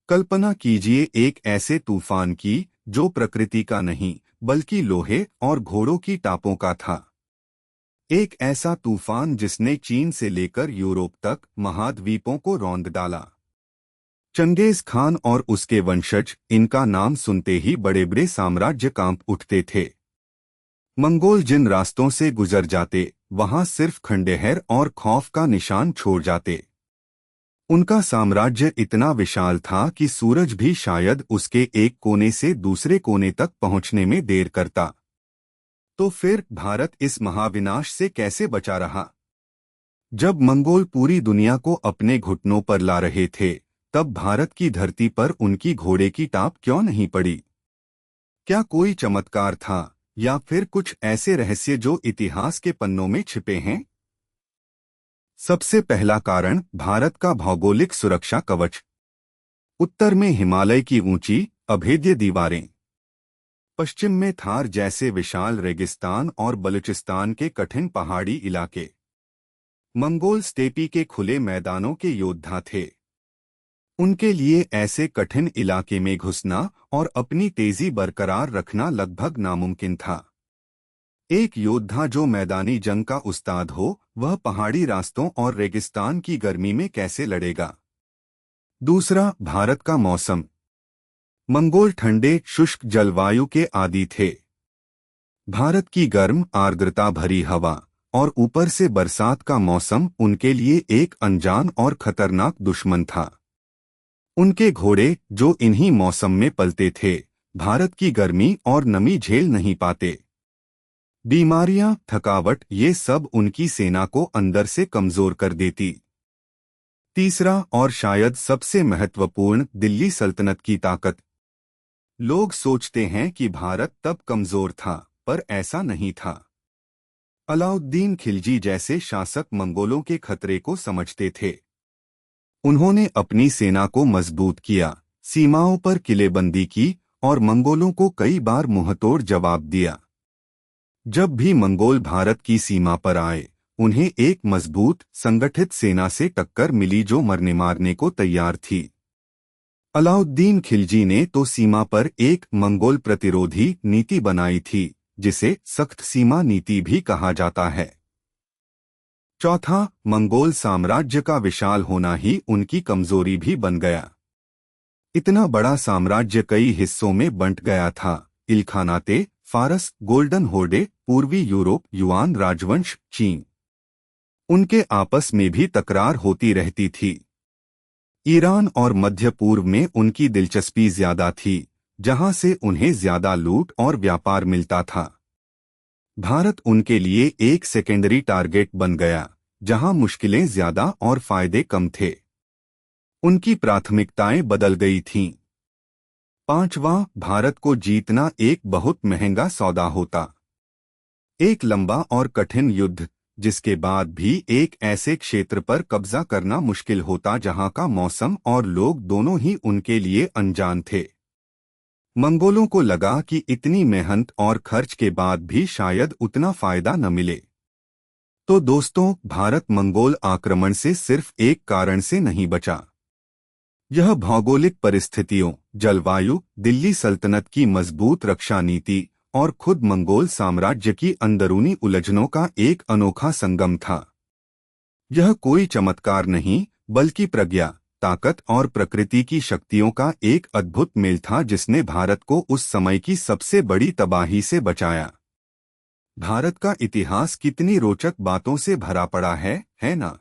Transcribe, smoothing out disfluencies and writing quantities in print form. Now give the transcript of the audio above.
कल्पना कीजिए एक ऐसे तूफान की जो प्रकृति का नहीं बल्कि लोहे और घोड़ों की टापों का था। एक ऐसा तूफान जिसने चीन से लेकर यूरोप तक महाद्वीपों को रौंद डाला। चंगेज खान और उसके वंशज, इनका नाम सुनते ही बड़े बड़े साम्राज्य कांप उठते थे। मंगोल जिन रास्तों से गुजर जाते वहां सिर्फ खंडहर और खौफ का निशान छोड़ जाते। उनका साम्राज्य इतना विशाल था कि सूरज भी शायद उसके एक कोने से दूसरे कोने तक पहुंचने में देर करता। तो फिर भारत इस महाविनाश से कैसे बचा रहा? जब मंगोल पूरी दुनिया को अपने घुटनों पर ला रहे थे, तब भारत की धरती पर उनकी घोड़े की टाप क्यों नहीं पड़ी? क्या कोई चमत्कार था या फिर कुछ ऐसे रहस्य जो इतिहास के पन्नों में छिपे हैं? सबसे पहला कारण, भारत का भौगोलिक सुरक्षा कवच। उत्तर में हिमालय की ऊंची अभेद्य दीवारें, पश्चिम में थार जैसे विशाल रेगिस्तान और बलूचिस्तान के कठिन पहाड़ी इलाके। मंगोल स्टेपी के खुले मैदानों के योद्धा थे। उनके लिए ऐसे कठिन इलाके में घुसना और अपनी तेजी बरकरार रखना लगभग नामुमकिन था। एक योद्धा जो मैदानी जंग का उस्ताद हो, वह पहाड़ी रास्तों और रेगिस्तान की गर्मी में कैसे लड़ेगा? दूसरा, भारत का मौसम। मंगोल ठंडे शुष्क जलवायु के आदी थे। भारत की गर्म आर्द्रता भरी हवा और ऊपर से बरसात का मौसम उनके लिए एक अनजान और खतरनाक दुश्मन था। उनके घोड़े, जो इन्हीं मौसम में पलते थे, भारत की गर्मी और नमी झेल नहीं पाते। बीमारियां, थकावट, ये सब उनकी सेना को अंदर से कमजोर कर देती। तीसरा और शायद सबसे महत्वपूर्ण, दिल्ली सल्तनत की ताकत। लोग सोचते हैं कि भारत तब कमजोर था, पर ऐसा नहीं था। अलाउद्दीन खिलजी जैसे शासक मंगोलों के खतरे को समझते थे। उन्होंने अपनी सेना को मजबूत किया, सीमाओं पर किलेबंदी की और मंगोलों को कई बार मुंहतोड़ जवाब दिया। जब भी मंगोल भारत की सीमा पर आए, उन्हें एक मजबूत संगठित सेना से टक्कर मिली जो मरने मारने को तैयार थी। अलाउद्दीन खिलजी ने तो सीमा पर एक मंगोल प्रतिरोधी नीति बनाई थी, जिसे सख्त सीमा नीति भी कहा जाता है। चौथा, मंगोल साम्राज्य का विशाल होना ही उनकी कमजोरी भी बन गया। इतना बड़ा साम्राज्य कई हिस्सों में बंट गया था। इलखानाते, फारस, गोल्डन होर्डे, पूर्वी यूरोप, युआन राजवंश, चीन, उनके आपस में भी तकरार होती रहती थी। ईरान और मध्य पूर्व में उनकी दिलचस्पी ज्यादा थी, जहां से उन्हें ज्यादा लूट और व्यापार मिलता था। भारत उनके लिए एक सेकेंडरी टारगेट बन गया, जहां मुश्किलें ज्यादा और फायदे कम थे। उनकी प्राथमिकताएं बदल गई थीं। पांचवां, भारत को जीतना एक बहुत महंगा सौदा होता। एक लंबा और कठिन युद्ध, जिसके बाद भी एक ऐसे क्षेत्र पर कब्जा करना मुश्किल होता जहां का मौसम और लोग दोनों ही उनके लिए अनजान थे। मंगोलों को लगा कि इतनी मेहनत और खर्च के बाद भी शायद उतना फायदा न मिले। तो दोस्तों, भारत मंगोल आक्रमण से सिर्फ एक कारण से नहीं बचा। यह भौगोलिक परिस्थितियों, जलवायु, दिल्ली सल्तनत की मजबूत रक्षा नीति और खुद मंगोल साम्राज्य की अंदरूनी उलझनों का एक अनोखा संगम था। यह कोई चमत्कार नहीं, बल्कि प्रज्ञा, ताकत और प्रकृति की शक्तियों का एक अद्भुत मेल था जिसने भारत को उस समय की सबसे बड़ी तबाही से बचाया। भारत का इतिहास कितनी रोचक बातों से भरा पड़ा है ना?